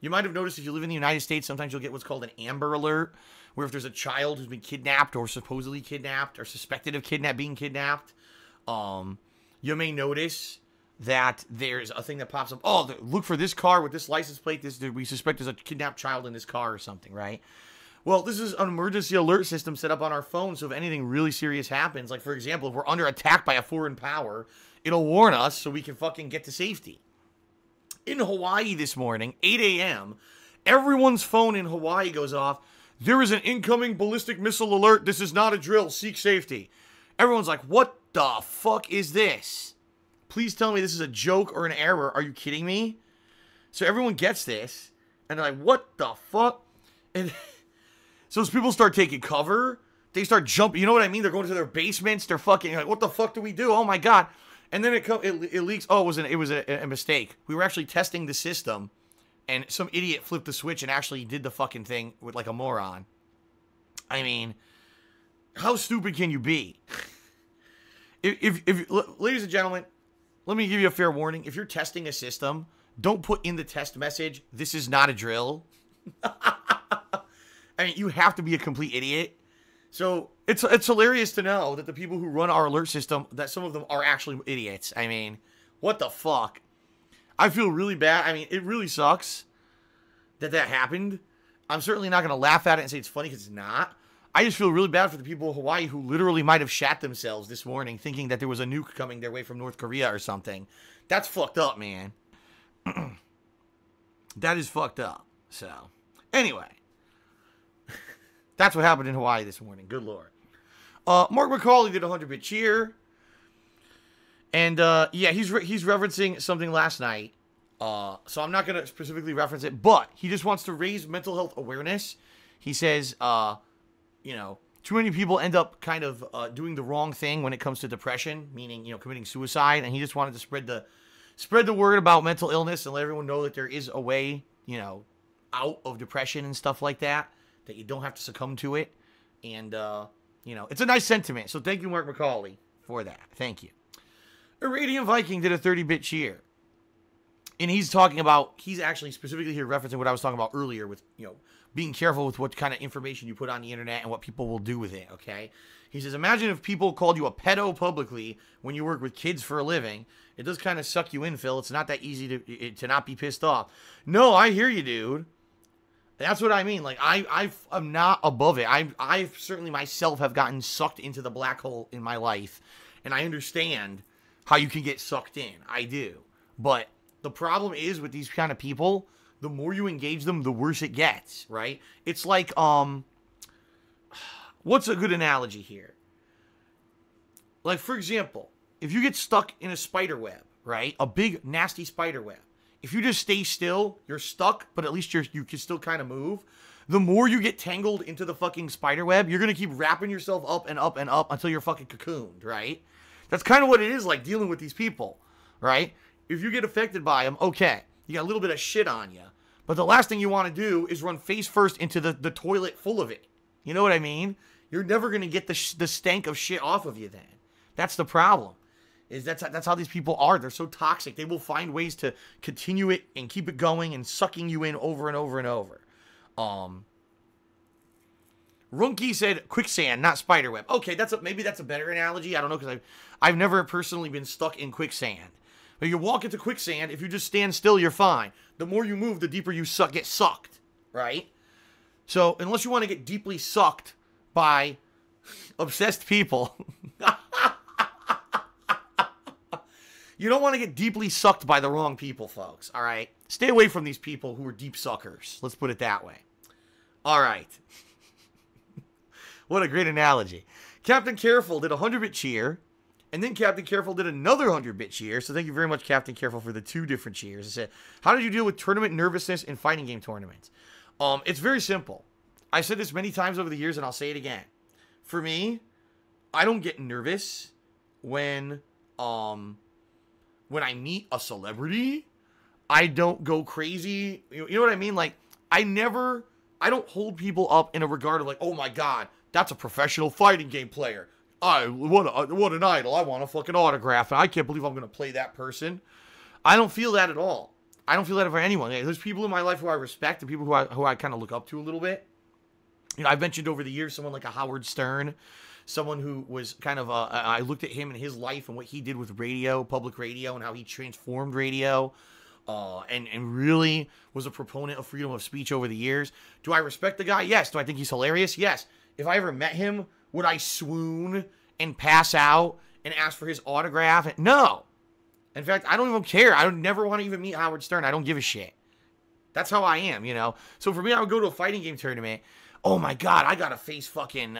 You might have noticed if you live in the United States, sometimes you'll get what's called an Amber Alert, where if there's a child who's been kidnapped or supposedly kidnapped or suspected of being kidnapped, you may notice that there's a thing that pops up. Oh, look for this car with this license plate. We suspect there's a kidnapped child in this car or something, right? Well, this is an emergency alert system set up on our phone, so if anything really serious happens, like for example, if we're under attack by a foreign power, it'll warn us so we can fucking get to safety. In Hawaii this morning, 8 a.m., everyone's phone in Hawaii goes off. There is an incoming ballistic missile alert. This is not a drill. Seek safety. Everyone's like, what the fuck is this? Please tell me this is a joke or an error. Are you kidding me? So everyone gets this, and they're like, what the fuck? And so as people start taking cover, they start jumping. You know what I mean? They're going to their basements. They're fucking like, what the fuck do we do? Oh my God. And then it leaks. Oh, it was a mistake. We were actually testing the system, and some idiot flipped the switch and actually did the fucking thing with like a moron. I mean, how stupid can you be? If ladies and gentlemen, let me give you a fair warning. If you're testing a system, don't put in the test message, this is not a drill. I mean, you have to be a complete idiot. So it's hilarious to know that the people who run our alert system, that some of them are actually idiots. I mean, what the fuck? I feel really bad. I mean, it really sucks that happened. I'm certainly not going to laugh at it and say it's funny because it's not. I just feel really bad for the people of Hawaii who literally might have shat themselves this morning thinking that there was a nuke coming their way from North Korea or something. That's fucked up, man. That is fucked up. So, anyway. That's what happened in Hawaii this morning. Good Lord. Mark McCauley did a 100-bit cheer. And, yeah, he's referencing something last night. So I'm not going to specifically reference it. But he just wants to raise mental health awareness. He says, you know, too many people end up kind of doing the wrong thing when it comes to depression. Meaning, you know, committing suicide. And he just wanted to spread the word about mental illness and let everyone know that there is a way, you know, out of depression and stuff like that. That you don't have to succumb to it. And, you know, it's a nice sentiment. So thank you, Mark McCauley, for that. Thank you. Iranian Viking did a 30-bit cheer. And he's actually specifically here referencing what I was talking about earlier with, you know, being careful with what kind of information you put on the internet and what people will do with it, okay? He says, imagine if people called you a pedo publicly when you work with kids for a living. It does kind of suck you in, Phil. It's not that easy to not be pissed off. No, I hear you, dude. That's what I mean. Like, I'm not above it. I certainly myself have gotten sucked into the black hole in my life. And I understand how you can get sucked in. I do. But the problem is with these kind of people, the more you engage them, the worse it gets, right? It's like, what's a good analogy here? Like, for example, if you get stuck in a spider web, right? A big, nasty spider web. If you just stay still, you're stuck, but at least you can still kind of move. The more you get tangled into the fucking spider web, you're going to keep wrapping yourself up and up and up until you're fucking cocooned, right? That's kind of what it is like dealing with these people, right? If you get affected by them, okay, you got a little bit of shit on you. But the last thing you want to do is run face first into the toilet full of it. You know what I mean? You're never going to get the stank of shit off of you then. That's the problem. That's how these people are. They're so toxic. They will find ways to continue it and keep it going and sucking you in over and over and over. Runky said quicksand, not spiderweb. Okay, maybe that's a better analogy. I don't know, because I've never personally been stuck in quicksand. But you walk into quicksand, if you just stand still, you're fine. The more you move, the deeper you get sucked, right? So unless you want to get deeply sucked by obsessed people, you don't want to get deeply sucked by the wrong people, folks, all right? Stay away from these people who are deep suckers. Let's put it that way. All right. What a great analogy. Captain Careful did a 100-bit cheer, and then Captain Careful did another 100-bit cheer. So thank you very much, Captain Careful, for the two different cheers. It said, how did you deal with tournament nervousness in fighting game tournaments? It's very simple. I said this many times over the years, and I'll say it again. For me, I don't get nervous when When I meet a celebrity, I don't go crazy. You know what I mean? Like, I don't hold people up in a regard of like, oh my God, that's a professional fighting game player. What an idol. I want a fucking autograph. And I can't believe I'm going to play that person. I don't feel that at all. I don't feel that for anyone. There's people in my life who I respect and people who I kind of look up to a little bit. You know, I've mentioned over the years someone like a Howard Stern, someone who was kind of, I looked at him and his life and what he did with radio, public radio, and how he transformed radio, and really was a proponent of freedom of speech over the years. Do I respect the guy? Yes. Do I think he's hilarious? Yes. If I ever met him, would I swoon and pass out and ask for his autograph? No. In fact, I don't even care. I don't never want to even meet Howard Stern. I don't give a shit. That's how I am, you know? So for me, I would go to a fighting game tournament. Oh my God, I gotta face fucking,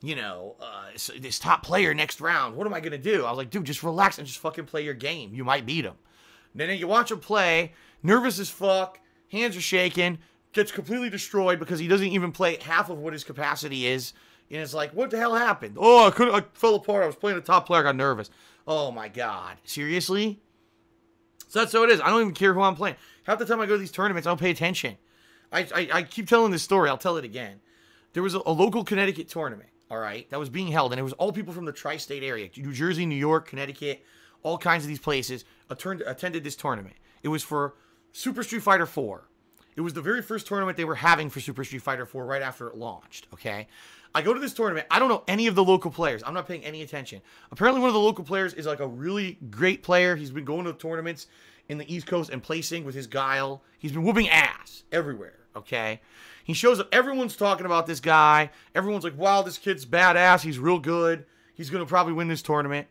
this top player next round. What am I gonna do? I was like, dude, just relax and just fucking play your game. You might beat him. And then you watch him play, nervous as fuck, hands are shaking, gets completely destroyed because he doesn't even play half of what his capacity is. And it's like, what the hell happened? Oh, I fell apart. I was playing a top player. I got nervous. Oh my God. Seriously? So that's how it is. I don't even care who I'm playing. Half the time I go to these tournaments, I don't pay attention. I keep telling this story. I'll tell it again. There was a local Connecticut tournament, all right, that was being held, and it was all people from the tri-state area, New Jersey, New York, Connecticut, all kinds of these places attended this tournament. It was for Super Street Fighter 4. It was the very first tournament they were having for Super Street Fighter 4 right after it launched, okay? I go to this tournament. I don't know any of the local players. I'm not paying any attention. Apparently, one of the local players is like a really great player. He's been going to tournaments in the East Coast and placing with his guile. He's been whooping ass everywhere, okay? He shows up. Everyone's talking about this guy. Everyone's like, wow, this kid's badass. He's real good. He's going to probably win this tournament.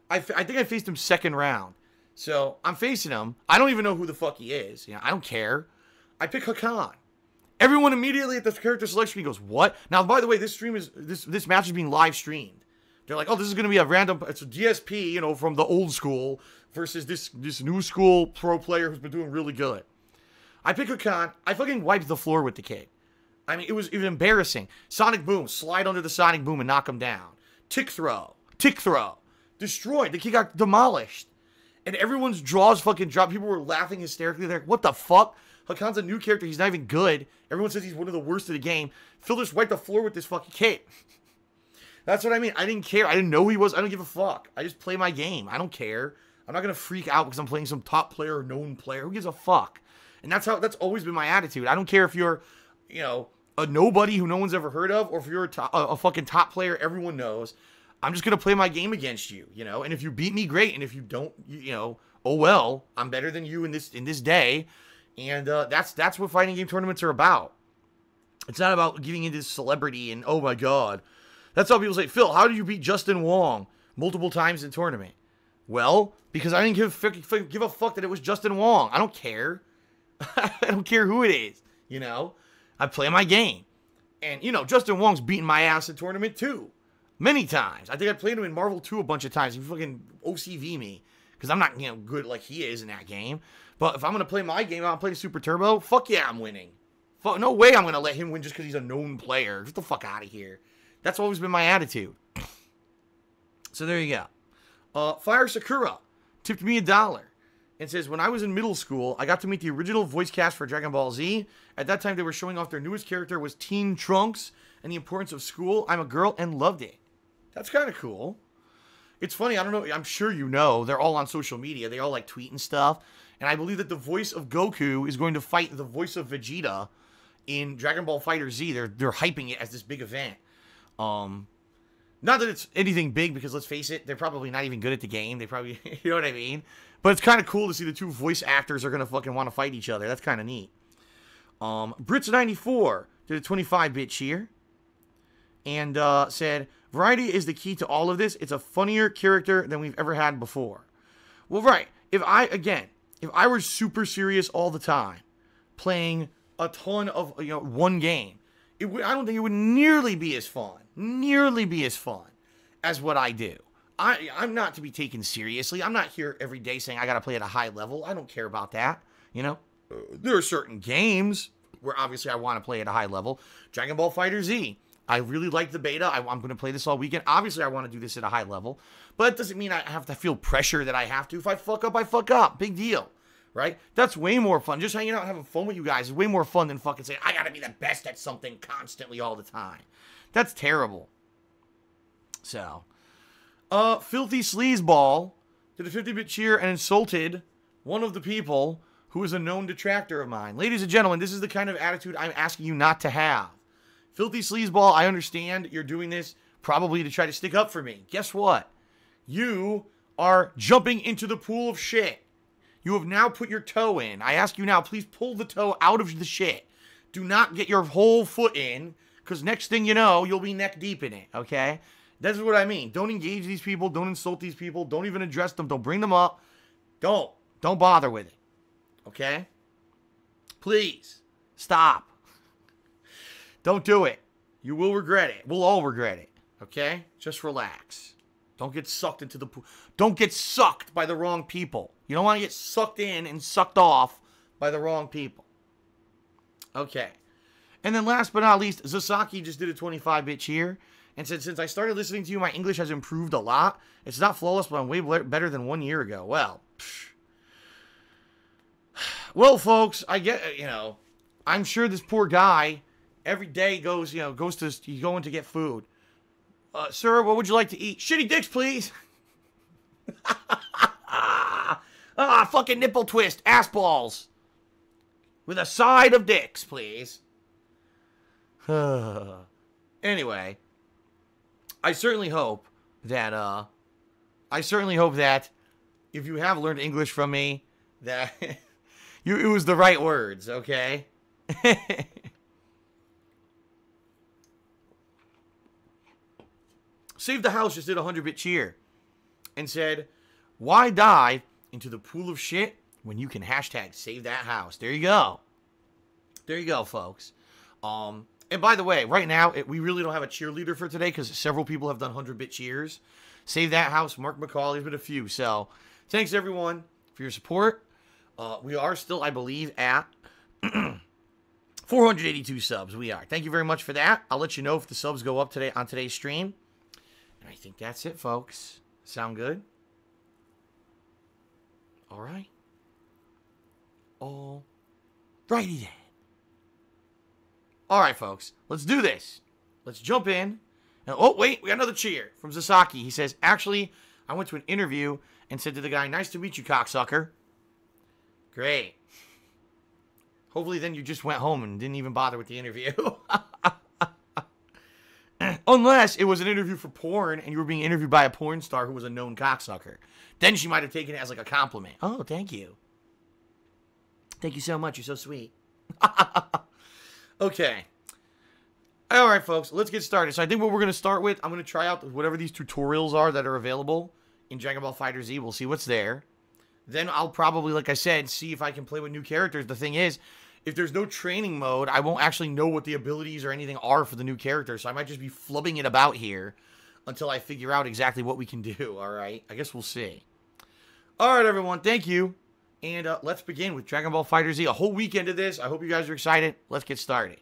I think I faced him second round. So I'm facing him. I don't even know who the fuck he is. You know, I don't care. I pick Hakan. Everyone immediately at the character selection screen goes, what? Now, by the way, this match is being live streamed. They're like, oh, this is going to be a random, it's a DSP, you know, from the old school versus this new school pro player who's been doing really good. I pick Hakan. I fucking wiped the floor with the kid. I mean, it was embarrassing. Sonic Boom, slide under the Sonic Boom and knock him down. Tick throw, destroyed. The kid got demolished. And everyone's jaws fucking dropped. People were laughing hysterically. They're like, what the fuck? Hakan's a new character. He's not even good. Everyone says he's one of the worst of the game. Phil just wiped the floor with this fucking kid. That's what I mean. I didn't care. I didn't know who he was. I don't give a fuck. I just play my game. I don't care. I'm not going to freak out because I'm playing some top player or known player. Who gives a fuck? And that's always been my attitude. I don't care if you're, you know, a nobody who no one's ever heard of, or if you're a fucking top player everyone knows. I'm just going to play my game against you, you know? And if you beat me, great. And if you don't, you know, oh well, I'm better than you in this day. And that's what fighting game tournaments are about. It's not about getting into celebrity and, oh my God. That's how people say, Phil, how did you beat Justin Wong multiple times in tournament? Well, because I didn't give a fuck that it was Justin Wong. I don't care. I don't care who it is, you know? I play my game. And, you know, Justin Wong's beaten my ass in tournament too. Many times. I think I played him in Marvel 2 a bunch of times. He fucking OCV me. Because I'm not, you know, good like he is in that game. But if I'm going to play my game, I'm playing Super Turbo, fuck yeah, I'm winning. No way I'm going to let him win just because he's a known player. Get the fuck out of here. That's always been my attitude. So there you go. Fire Sakura tipped me $1 and says, when I was in middle school, I got to meet the original voice cast for Dragon Ball Z. At that time, they were showing off their newest character was Teen Trunks and the importance of school. I'm a girl and loved it. That's kind of cool. It's funny, I don't know, I'm sure you know, they're all on social media. They all like tweet and stuff. And I believe that the voice of Goku is going to fight the voice of Vegeta in Dragon Ball FighterZ. They're hyping it as this big event. Not that it's anything big, because let's face it, they're probably not even good at the game. They probably, you know what I mean? But it's kind of cool to see the two voice actors are going to fucking want to fight each other. That's kind of neat. Brits94 did a 25-bit cheer and said, variety is the key to all of this. It's a funnier character than we've ever had before. Well, right. If I were super serious all the time, playing a ton of, you know, one game, I don't think it would nearly be as fun as what I do. I'm not to be taken seriously. I'm not here every day saying I got to play at a high level. I don't care about that, you know? There are certain games where obviously I want to play at a high level. Dragon Ball FighterZ. I really like the beta. I'm going to play this all weekend. Obviously, I want to do this at a high level, but it doesn't mean I have to feel pressure that I have to. If I fuck up, I fuck up. Big deal, right? That's way more fun. Just hanging out and having fun with you guys is way more fun than fucking saying, I got to be the best at something constantly all the time. That's terrible. So, Filthy Sleazeball did a 50-bit cheer and insulted one of the people who is a known detractor of mine. Ladies and gentlemen, this is the kind of attitude I'm asking you not to have. Filthy Sleazeball, I understand you're doing this probably to try to stick up for me. Guess what? You are jumping into the pool of shit. You have now put your toe in. I ask you now, please pull the toe out of the shit. Do not get your whole foot in, because next thing you know, you'll be neck deep in it, okay? That's what I mean. Don't engage these people. Don't insult these people. Don't even address them. Don't bring them up. Don't bother with it, okay? Please, stop. Don't do it. You will regret it. We'll all regret it. Okay? Just relax. Don't get sucked into the pool. Don't get sucked by the wrong people. You don't want to get sucked in and sucked off by the wrong people. Okay. And then last but not least, Zasaki just did a 25-bit cheer and said, since I started listening to you, my English has improved a lot. It's not flawless, but I'm way better than 1 year ago. Well, well, folks, I get, I'm sure this poor guy every day goes going to get food. Sir, what would you like to eat? Shitty dicks, please. Fucking nipple twist, ass balls. With a side of dicks, please. Anyway, I certainly hope that if you have learned English from me, that it was the right words, okay? Save the House just did a 100-bit cheer and said, why dive into the pool of shit when you can hashtag save that house? There you go. There you go, folks. And by the way, right now, we really don't have a cheerleader for today because several people have done 100-bit cheers. Save that house, Mark McCauley, there's been a few. So, thanks, everyone, for your support. We are still, I believe, at 482 subs. We are. Thank you very much for that. I'll let you know if the subs go up today on today's stream. And I think that's it, folks. Sound good? All right. All righty then. All right, folks. Let's do this. Let's jump in. And, oh, wait. We got another cheer from Zasaki. He says, actually, I went to an interview and said to the guy, nice to meet you, cocksucker. Great. Hopefully then you just went home and didn't even bother with the interview. Unless it was an interview for porn and you were being interviewed by a porn star who was a known cocksucker. Then she might have taken it as like a compliment. Oh, thank you. Thank you so much. You're so sweet. Okay. All right, folks. Let's get started. So I think what we're going to start with, I'm going to try out whatever these tutorials are that are available in Dragon Ball FighterZ. We'll see what's there. Then I'll probably, like I said, see if I can play with new characters. The thing is, if there's no training mode, I won't actually know what the abilities or anything are for the new character. So I might just be flubbing it about here until I figure out exactly what we can do, all right? I guess we'll see. All right, everyone. Thank you. And let's begin with Dragon Ball FighterZ. A whole weekend of this. I hope you guys are excited. Let's get started.